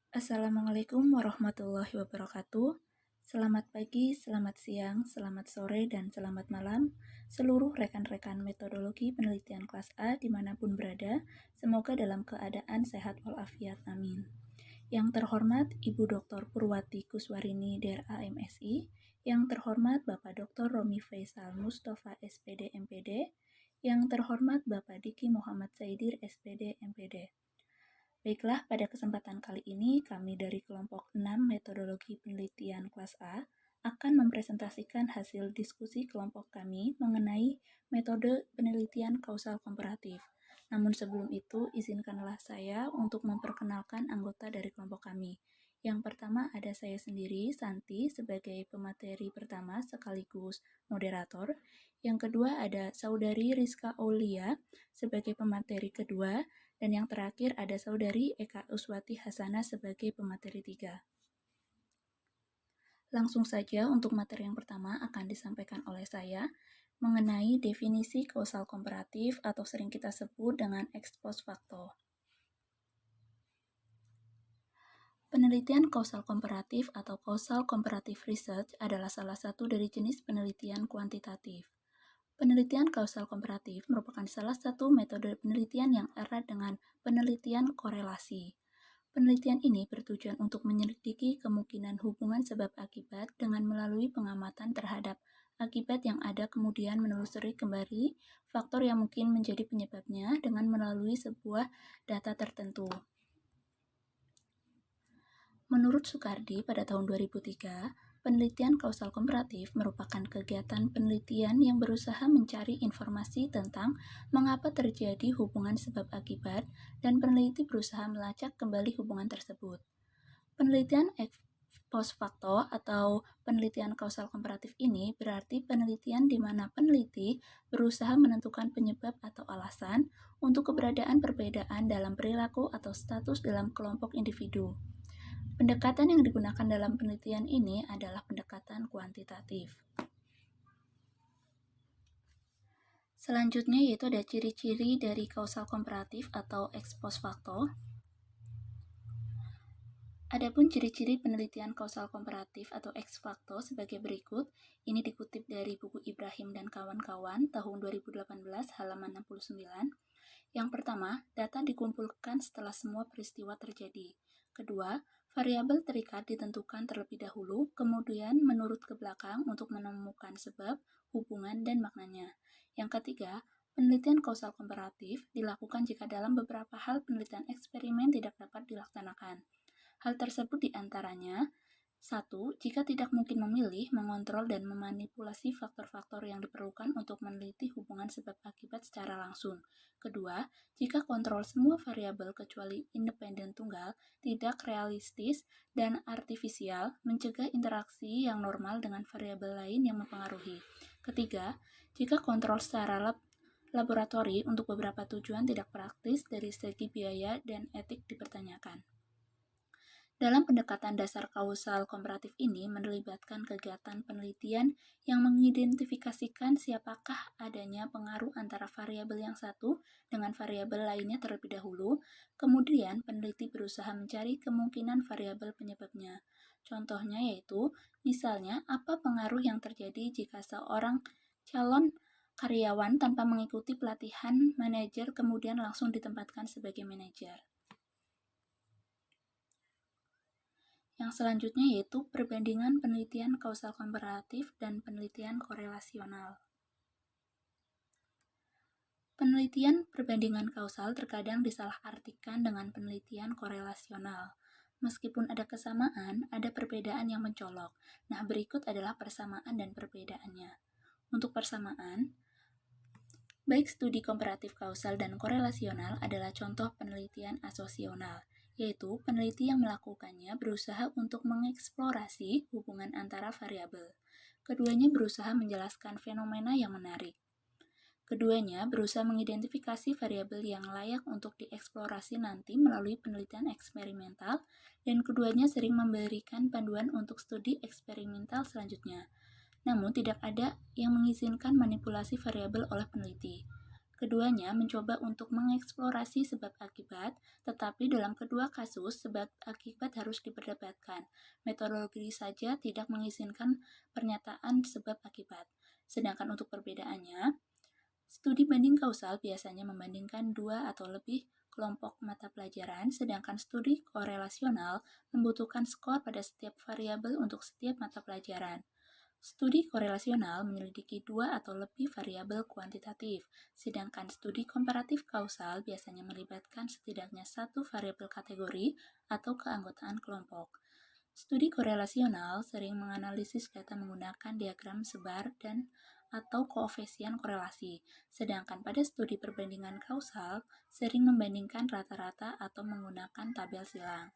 Assalamualaikum warahmatullahi wabarakatuh. Selamat pagi, selamat siang, selamat sore, dan selamat malam seluruh rekan-rekan metodologi penelitian kelas A dimanapun berada. Semoga dalam keadaan sehat walafiat, amin. Yang terhormat Ibu Dr. Purwati Kuswarini DRA MSI, yang terhormat Bapak Dr. Romi Faisal Mustafa SPD MPD, yang terhormat Bapak Diki Muhammad Saidir SPD MPD. Baiklah, pada kesempatan kali ini kami dari kelompok 6 metodologi penelitian kelas A akan mempresentasikan hasil diskusi kelompok kami mengenai metode penelitian kausal komparatif. Namun sebelum itu, izinkanlah saya untuk memperkenalkan anggota dari kelompok kami. Yang pertama ada saya sendiri, Santi, sebagai pemateri pertama sekaligus moderator. Yang kedua ada Saudari Rizka Aulia sebagai pemateri kedua. Dan yang terakhir ada Saudari Eka Uswati Hasanah sebagai pemateri 3. Langsung saja untuk materi yang pertama akan disampaikan oleh saya mengenai definisi kausal komparatif atau sering kita sebut dengan ex post facto. Penelitian kausal komparatif atau causal comparative research adalah salah satu dari jenis penelitian kuantitatif. Penelitian kausal komparatif merupakan salah satu metode penelitian yang erat dengan penelitian korelasi. Penelitian ini bertujuan untuk menyelidiki kemungkinan hubungan sebab akibat dengan melalui pengamatan terhadap akibat yang ada, kemudian menelusuri kembali faktor yang mungkin menjadi penyebabnya dengan melalui sebuah data tertentu. Menurut Soekardi pada tahun 2003, penelitian kausal komparatif merupakan kegiatan penelitian yang berusaha mencari informasi tentang mengapa terjadi hubungan sebab akibat dan peneliti berusaha melacak kembali hubungan tersebut. Penelitian ex post facto atau penelitian kausal komparatif ini berarti penelitian di mana peneliti berusaha menentukan penyebab atau alasan untuk keberadaan perbedaan dalam perilaku atau status dalam kelompok individu. Pendekatan yang digunakan dalam penelitian ini adalah pendekatan kuantitatif. Selanjutnya yaitu ada ciri-ciri dari kausal komparatif atau ex post facto. Adapun ciri-ciri penelitian kausal komparatif atau ex facto sebagai berikut. Ini dikutip dari buku Ibrahim dan kawan-kawan tahun 2018 halaman 69. Yang pertama, data dikumpulkan setelah semua peristiwa terjadi. Kedua, variabel terikat ditentukan terlebih dahulu, kemudian menurut ke belakang untuk menemukan sebab, hubungan, dan maknanya. Yang ketiga, penelitian kausal komparatif dilakukan jika dalam beberapa hal penelitian eksperimen tidak dapat dilaksanakan. Hal tersebut diantaranya: 1. Jika tidak mungkin memilih, mengontrol, dan memanipulasi faktor-faktor yang diperlukan untuk meneliti hubungan sebab akibat secara langsung. Kedua, jika kontrol semua variabel kecuali independen tunggal tidak realistis dan artifisial, mencegah interaksi yang normal dengan variabel lain yang mempengaruhi. Ketiga, jika kontrol secara laboratori untuk beberapa tujuan tidak praktis dari segi biaya dan etik dipertanyakan. Dalam pendekatan dasar kausal komparatif ini melibatkan kegiatan penelitian yang mengidentifikasikan siapakah adanya pengaruh antara variabel yang satu dengan variabel lainnya terlebih dahulu, kemudian peneliti berusaha mencari kemungkinan variabel penyebabnya. Contohnya yaitu, misalnya, apa pengaruh yang terjadi jika seorang calon karyawan tanpa mengikuti pelatihan manajer kemudian langsung ditempatkan sebagai manajer. Yang selanjutnya yaitu perbandingan penelitian kausal komparatif dan penelitian korelasional. Penelitian perbandingan kausal terkadang disalahartikan dengan penelitian korelasional. Meskipun ada kesamaan, ada perbedaan yang mencolok. Nah, berikut adalah persamaan dan perbedaannya. Untuk persamaan, baik studi komparatif kausal dan korelasional adalah contoh penelitian asosional, yaitu peneliti yang melakukannya berusaha untuk mengeksplorasi hubungan antara variabel. Keduanya berusaha menjelaskan fenomena yang menarik. Keduanya berusaha mengidentifikasi variabel yang layak untuk dieksplorasi nanti melalui penelitian eksperimental, dan keduanya sering memberikan panduan untuk studi eksperimental selanjutnya. Namun tidak ada yang mengizinkan manipulasi variabel oleh peneliti. Keduanya mencoba untuk mengeksplorasi sebab akibat, tetapi dalam kedua kasus sebab akibat harus diperdebatkan. Metodologi saja tidak mengizinkan pernyataan sebab akibat. Sedangkan untuk perbedaannya, studi banding kausal biasanya membandingkan dua atau lebih kelompok mata pelajaran, sedangkan studi korelasional membutuhkan skor pada setiap variabel untuk setiap mata pelajaran. Studi korelasional menyelidiki dua atau lebih variabel kuantitatif, sedangkan studi komparatif kausal biasanya melibatkan setidaknya satu variabel kategori atau keanggotaan kelompok. Studi korelasional sering menganalisis data menggunakan diagram sebar dan atau koefisien korelasi, sedangkan pada studi perbandingan kausal sering membandingkan rata-rata atau menggunakan tabel silang.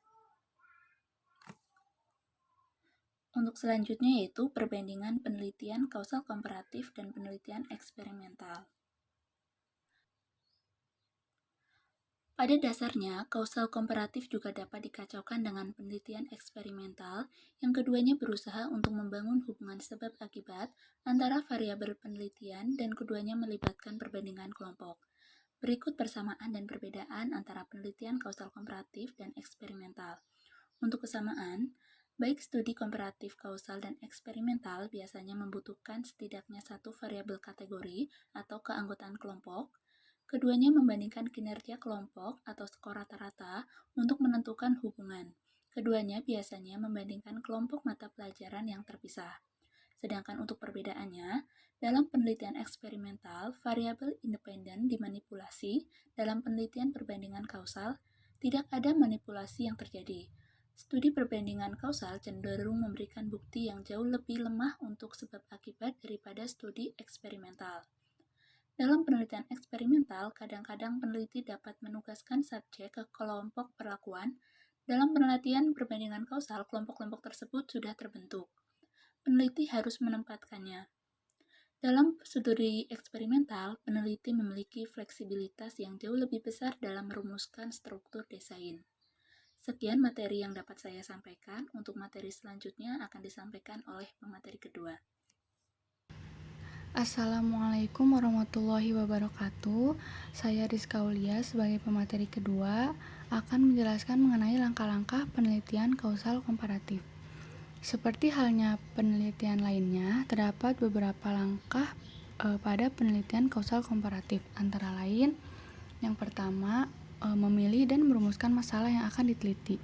Untuk selanjutnya yaitu perbandingan penelitian kausal komparatif dan penelitian eksperimental. Pada dasarnya, kausal komparatif juga dapat dikacaukan dengan penelitian eksperimental, yang keduanya berusaha untuk membangun hubungan sebab akibat antara variabel penelitian dan keduanya melibatkan perbandingan kelompok. Berikut persamaan dan perbedaan antara penelitian kausal komparatif dan eksperimental. Untuk kesamaan, baik studi komparatif kausal dan eksperimental biasanya membutuhkan setidaknya satu variabel kategori atau keanggotaan kelompok. Keduanya membandingkan kinerja kelompok atau skor rata-rata untuk menentukan hubungan. Keduanya biasanya membandingkan kelompok mata pelajaran yang terpisah. Sedangkan untuk perbedaannya, dalam penelitian eksperimental, variabel independen dimanipulasi. Dalam penelitian perbandingan kausal, tidak ada manipulasi yang terjadi. Studi perbandingan kausal cenderung memberikan bukti yang jauh lebih lemah untuk sebab akibat daripada studi eksperimental. Dalam penelitian eksperimental, kadang-kadang peneliti dapat menugaskan subjek ke kelompok perlakuan. Dalam penelitian perbandingan kausal, kelompok-kelompok tersebut sudah terbentuk. Peneliti harus menempatkannya. Dalam studi eksperimental, peneliti memiliki fleksibilitas yang jauh lebih besar dalam merumuskan struktur desain. Sekian materi yang dapat saya sampaikan. Untuk materi selanjutnya akan disampaikan oleh pemateri kedua. Assalamualaikum warahmatullahi wabarakatuh. Saya Rizka Aulia sebagai pemateri kedua akan menjelaskan mengenai langkah-langkah penelitian kausal komparatif. Seperti halnya penelitian lainnya, terdapat beberapa langkah pada penelitian kausal komparatif. Antara lain, yang pertama, memilih dan merumuskan masalah yang akan diteliti.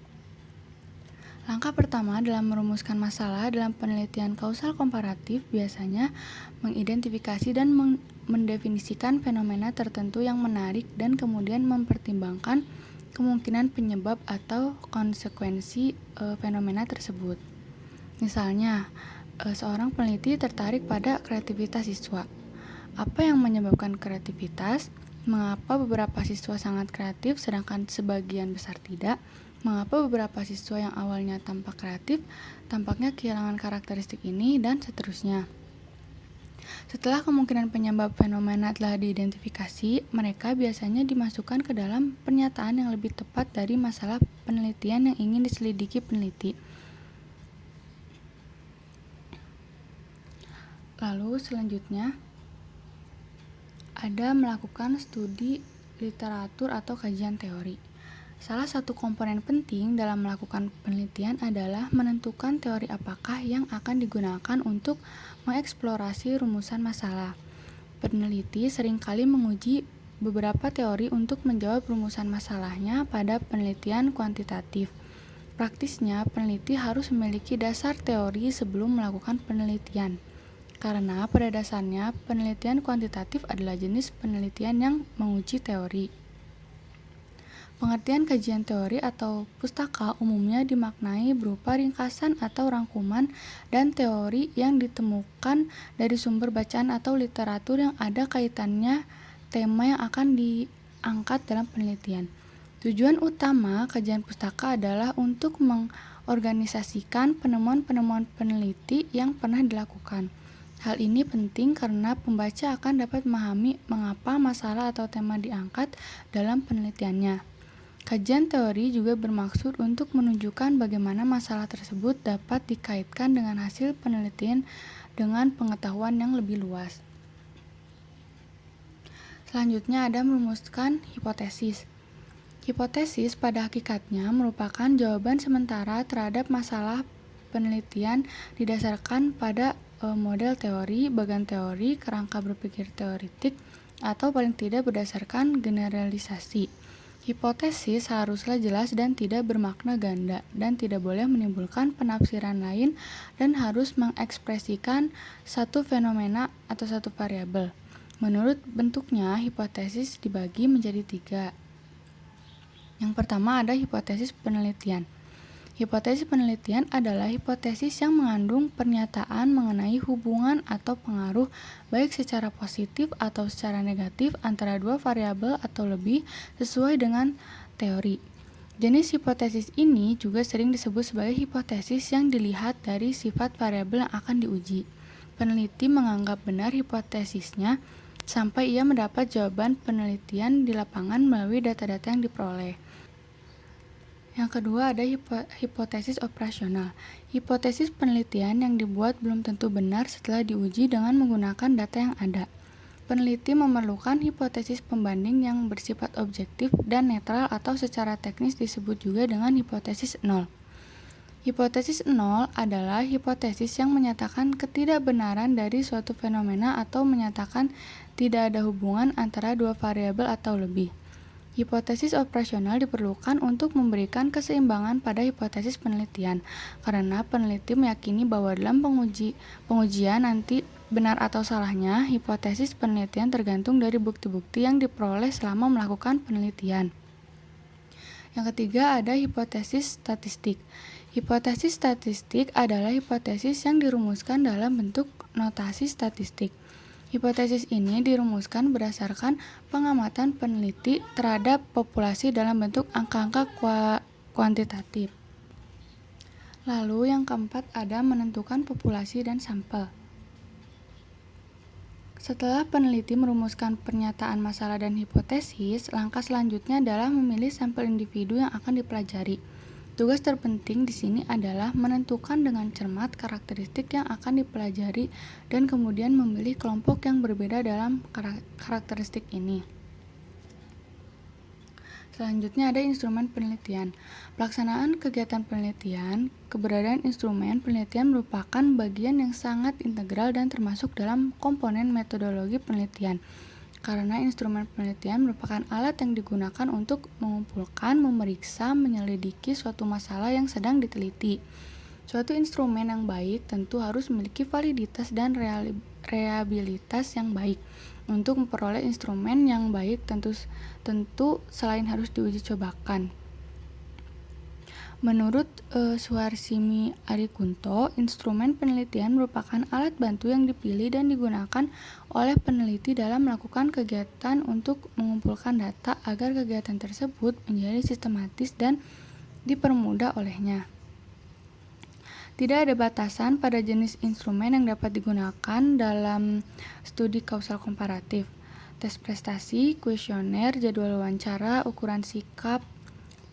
Langkah pertama dalam merumuskan masalah dalam penelitian kausal komparatif biasanya mengidentifikasi dan mendefinisikan fenomena tertentu yang menarik dan kemudian mempertimbangkan kemungkinan penyebab atau konsekuensi fenomena tersebut. Misalnya, seorang peneliti tertarik pada kreativitas siswa. Apa yang menyebabkan kreativitas? Mengapa beberapa siswa sangat kreatif sedangkan sebagian besar tidak? Mengapa beberapa siswa yang awalnya tampak kreatif tampaknya kehilangan karakteristik ini, dan seterusnya. Setelah kemungkinan penyebab fenomena telah diidentifikasi, mereka biasanya dimasukkan ke dalam pernyataan yang lebih tepat dari masalah penelitian yang ingin diselidiki peneliti. Lalu selanjutnya ada melakukan studi literatur atau kajian teori. Salah satu komponen penting dalam melakukan penelitian adalah menentukan teori apakah yang akan digunakan untuk mengeksplorasi rumusan masalah. Peneliti seringkali menguji beberapa teori untuk menjawab rumusan masalahnya pada penelitian kuantitatif. Praktisnya, peneliti harus memiliki dasar teori sebelum melakukan penelitian. Karena pada dasarnya, penelitian kuantitatif adalah jenis penelitian yang menguji teori. Pengertian kajian teori atau pustaka umumnya dimaknai berupa ringkasan atau rangkuman dan teori yang ditemukan dari sumber bacaan atau literatur yang ada kaitannya tema yang akan diangkat dalam penelitian. Tujuan utama kajian pustaka adalah untuk mengorganisasikan penemuan-penemuan peneliti yang pernah dilakukan. Hal ini penting karena pembaca akan dapat memahami mengapa masalah atau tema diangkat dalam penelitiannya. Kajian teori juga bermaksud untuk menunjukkan bagaimana masalah tersebut dapat dikaitkan dengan hasil penelitian dengan pengetahuan yang lebih luas. Selanjutnya ada merumuskan hipotesis. Hipotesis pada hakikatnya merupakan jawaban sementara terhadap masalah penelitian didasarkan pada model teori, bagan teori, kerangka berpikir teoritik, atau paling tidak berdasarkan generalisasi. Hipotesis haruslah jelas dan tidak bermakna ganda, dan tidak boleh menimbulkan penafsiran lain, dan harus mengekspresikan satu fenomena atau satu variabel. Menurut bentuknya, hipotesis dibagi menjadi 3. Yang pertama ada hipotesis penelitian. Hipotesis penelitian adalah hipotesis yang mengandung pernyataan mengenai hubungan atau pengaruh baik secara positif atau secara negatif antara dua variabel atau lebih sesuai dengan teori. Jenis hipotesis ini juga sering disebut sebagai hipotesis yang dilihat dari sifat variabel yang akan diuji. Peneliti menganggap benar hipotesisnya sampai ia mendapat jawaban penelitian di lapangan melalui data-data yang diperoleh. Yang kedua ada hipotesis operasional. Hipotesis penelitian yang dibuat belum tentu benar setelah diuji dengan menggunakan data yang ada. Peneliti memerlukan hipotesis pembanding yang bersifat objektif dan netral atau secara teknis disebut juga dengan hipotesis nol. Hipotesis nol adalah hipotesis yang menyatakan ketidakbenaran dari suatu fenomena atau menyatakan tidak ada hubungan antara dua variabel atau lebih. Hipotesis operasional diperlukan untuk memberikan keseimbangan pada hipotesis penelitian, karena peneliti meyakini bahwa dalam pengujian nanti benar atau salahnya hipotesis penelitian tergantung dari bukti-bukti yang diperoleh selama melakukan penelitian. Yang ketiga ada hipotesis statistik. Hipotesis statistik adalah hipotesis yang dirumuskan dalam bentuk notasi statistik. Hipotesis ini dirumuskan berdasarkan pengamatan peneliti terhadap populasi dalam bentuk angka-angka kuantitatif. Lalu yang keempat ada menentukan populasi dan sampel. Setelah peneliti merumuskan pernyataan masalah dan hipotesis, langkah selanjutnya adalah memilih sampel individu yang akan dipelajari. Tugas terpenting di sini adalah menentukan dengan cermat karakteristik yang akan dipelajari dan kemudian memilih kelompok yang berbeda dalam karakteristik ini. Selanjutnya ada instrumen penelitian. Pelaksanaan kegiatan penelitian, keberadaan instrumen penelitian merupakan bagian yang sangat integral dan termasuk dalam komponen metodologi penelitian. Karena instrumen penelitian merupakan alat yang digunakan untuk mengumpulkan, memeriksa, menyelidiki suatu masalah yang sedang diteliti. Suatu instrumen yang baik tentu harus memiliki validitas dan reliabilitas yang baik. Untuk memperoleh instrumen yang baik tentu selain harus diuji cobakan. Menurut Suharsimi Arikunto, instrumen penelitian merupakan alat bantu yang dipilih dan digunakan oleh peneliti dalam melakukan kegiatan untuk mengumpulkan data agar kegiatan tersebut menjadi sistematis dan dipermudah olehnya. Tidak ada batasan pada jenis instrumen yang dapat digunakan dalam studi kausal komparatif. Tes prestasi, kuesioner, jadwal wawancara, ukuran sikap,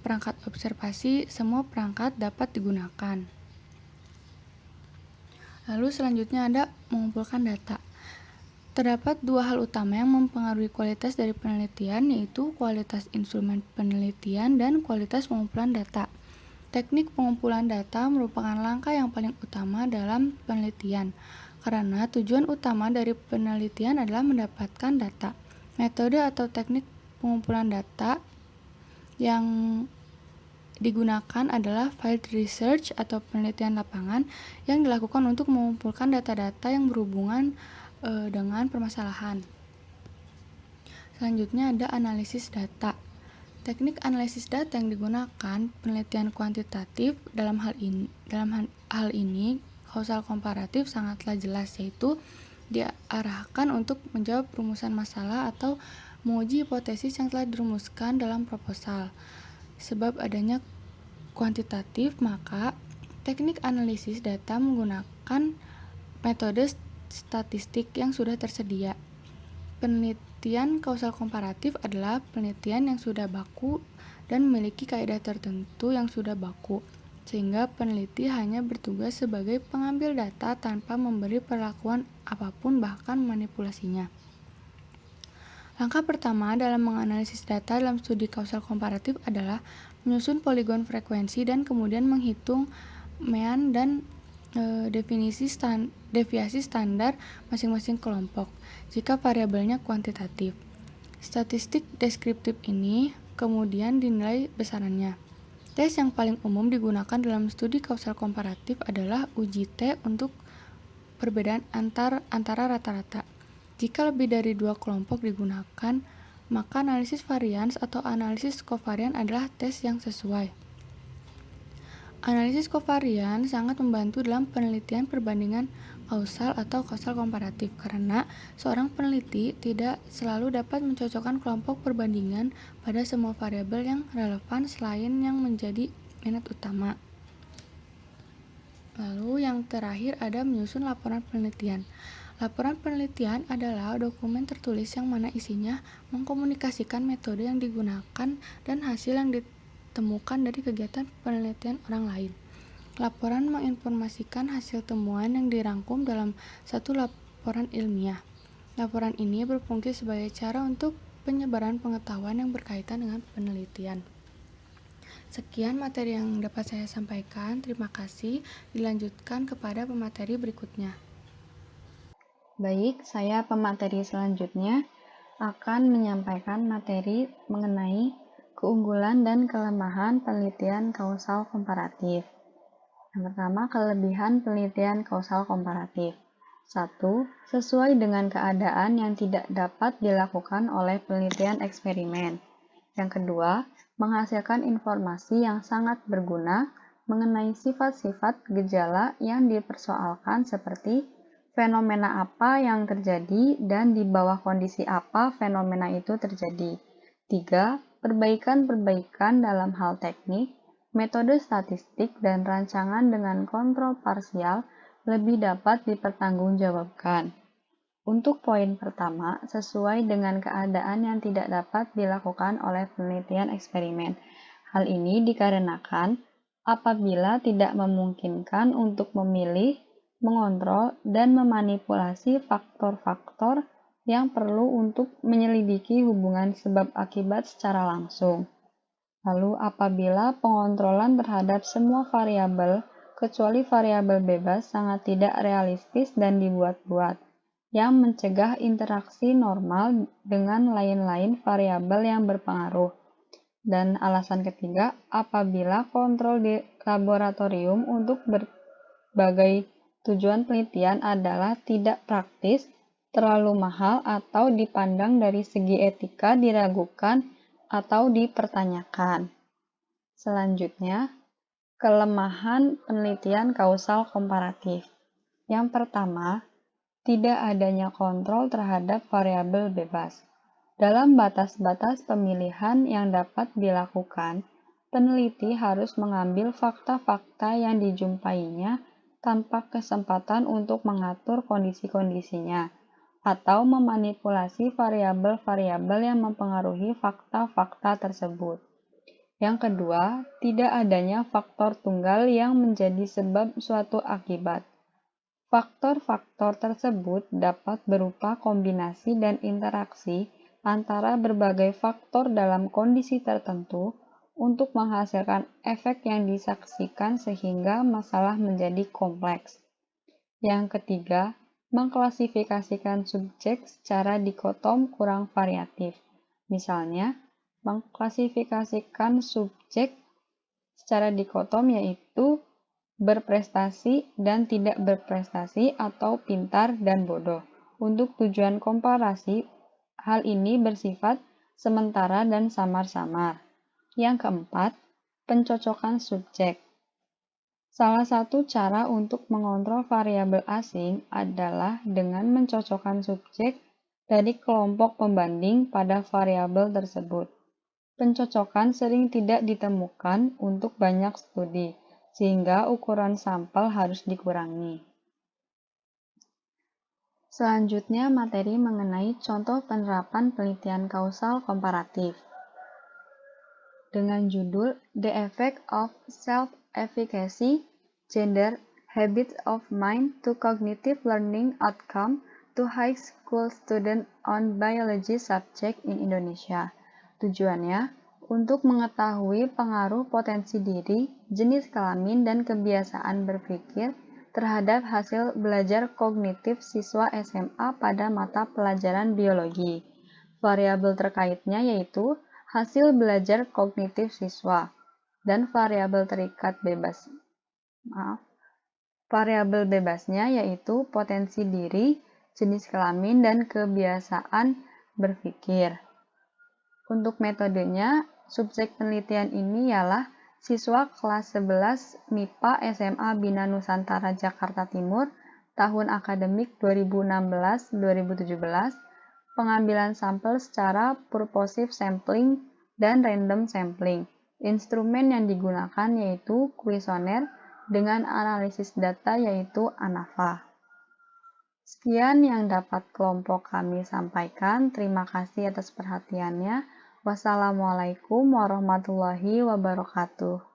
perangkat observasi, semua perangkat dapat digunakan. Lalu selanjutnya ada mengumpulkan data. Terdapat dua hal utama yang mempengaruhi kualitas dari penelitian, yaitu kualitas instrumen penelitian dan kualitas pengumpulan data. Teknik pengumpulan data merupakan langkah yang paling utama dalam penelitian, karena tujuan utama dari penelitian adalah mendapatkan data. Metode atau teknik pengumpulan data yang digunakan adalah field research atau penelitian lapangan yang dilakukan untuk mengumpulkan data-data yang berhubungan dengan permasalahan. Selanjutnya ada analisis data. Teknik analisis data yang digunakan penelitian kuantitatif dalam hal ini kausal komparatif sangatlah jelas, yaitu diarahkan untuk menjawab rumusan masalah atau menguji hipotesis yang telah dirumuskan dalam proposal. Sebab adanya kuantitatif, maka teknik analisis data menggunakan metode statistik yang sudah tersedia. Penelitian kausal komparatif adalah penelitian yang sudah baku dan memiliki kaidah tertentu yang sudah baku, sehingga peneliti hanya bertugas sebagai pengambil data tanpa memberi perlakuan apapun bahkan manipulasinya. Langkah pertama dalam menganalisis data dalam studi kausal komparatif adalah menyusun poligon frekuensi dan kemudian menghitung mean dan deviasi standar masing-masing kelompok jika variabelnya kuantitatif. Statistik deskriptif ini kemudian dinilai besarannya. Tes yang paling umum digunakan dalam studi kausal komparatif adalah uji T untuk perbedaan antara rata-rata. Jika lebih dari 2 kelompok digunakan, maka analisis varians atau analisis kovarian adalah tes yang sesuai. Analisis kovarian sangat membantu dalam penelitian perbandingan kausal atau kausal komparatif karena seorang peneliti tidak selalu dapat mencocokkan kelompok perbandingan pada semua variabel yang relevan selain yang menjadi minat utama. Lalu yang terakhir ada menyusun laporan penelitian. Laporan penelitian adalah dokumen tertulis yang mana isinya mengkomunikasikan metode yang digunakan dan hasil yang ditemukan dari kegiatan penelitian orang lain. Laporan menginformasikan hasil temuan yang dirangkum dalam satu laporan ilmiah. Laporan ini berfungsi sebagai cara untuk penyebaran pengetahuan yang berkaitan dengan penelitian. Sekian materi yang dapat saya sampaikan. Terima kasih. Dilanjutkan kepada pemateri berikutnya. Baik, saya pemateri selanjutnya akan menyampaikan materi mengenai keunggulan dan kelemahan penelitian kausal komparatif. Yang pertama, kelebihan penelitian kausal komparatif. 1. Sesuai dengan keadaan yang tidak dapat dilakukan oleh penelitian eksperimen. Yang kedua, menghasilkan informasi yang sangat berguna mengenai sifat-sifat gejala yang dipersoalkan seperti fenomena apa yang terjadi dan di bawah kondisi apa fenomena itu terjadi. 3. Perbaikan-perbaikan dalam hal teknik, metode statistik, dan rancangan dengan kontrol parsial lebih dapat dipertanggungjawabkan. Untuk poin pertama, sesuai dengan keadaan yang tidak dapat dilakukan oleh penelitian eksperimen. Hal ini dikarenakan apabila tidak memungkinkan untuk memilih, mengontrol, dan memanipulasi faktor-faktor yang perlu untuk menyelidiki hubungan sebab akibat secara langsung. Lalu apabila pengontrolan terhadap semua variabel kecuali variabel bebas sangat tidak realistis dan dibuat-buat, yang mencegah interaksi normal dengan lain-lain variabel yang berpengaruh. Dan alasan ketiga, apabila kontrol di laboratorium untuk berbagai tujuan penelitian adalah tidak praktis, terlalu mahal, atau dipandang dari segi etika diragukan atau dipertanyakan. Selanjutnya, kelemahan penelitian kausal komparatif. Yang pertama, tidak adanya kontrol terhadap variabel bebas. Dalam batas-batas pemilihan yang dapat dilakukan, peneliti harus mengambil fakta-fakta yang dijumpainya tanpa kesempatan untuk mengatur kondisi-kondisinya atau memanipulasi variabel-variabel yang mempengaruhi fakta-fakta tersebut. Yang kedua, tidak adanya faktor tunggal yang menjadi sebab suatu akibat. Faktor-faktor tersebut dapat berupa kombinasi dan interaksi antara berbagai faktor dalam kondisi tertentu untuk menghasilkan efek yang disaksikan sehingga masalah menjadi kompleks. Yang ketiga, mengklasifikasikan subjek secara dikotom kurang variatif. Misalnya, mengklasifikasikan subjek secara dikotom yaitu berprestasi dan tidak berprestasi atau pintar dan bodoh. Untuk tujuan komparasi, hal ini bersifat sementara dan samar-samar. Yang keempat, pencocokan subjek. Salah satu cara untuk mengontrol variabel asing adalah dengan mencocokkan subjek dari kelompok pembanding pada variabel tersebut. Pencocokan sering tidak ditemukan untuk banyak studi, sehingga ukuran sampel harus dikurangi. Selanjutnya, materi mengenai contoh penerapan penelitian kausal komparatif. Dengan judul The Effect of Self-Efficacy, Gender, Habits of Mind to Cognitive Learning Outcome to high school student on biology subject in Indonesia. Tujuannya untuk mengetahui pengaruh potensi diri, jenis kelamin, dan kebiasaan berpikir terhadap hasil belajar kognitif siswa SMA pada mata pelajaran biologi. Variabel terkaitnya yaitu hasil belajar kognitif siswa dan variabel bebasnya yaitu potensi diri, jenis kelamin, dan kebiasaan berpikir. Untuk metodenya, subjek penelitian ini ialah siswa kelas 11 MIPA SMA Bina Nusantara Jakarta Timur tahun akademik 2016-2017, pengambilan sampel secara purposive sampling dan random sampling. Instrumen yang digunakan yaitu kuesioner dengan analisis data yaitu ANAVA. Sekian yang dapat kelompok kami sampaikan. Terima kasih atas perhatiannya. Wassalamualaikum warahmatullahi wabarakatuh.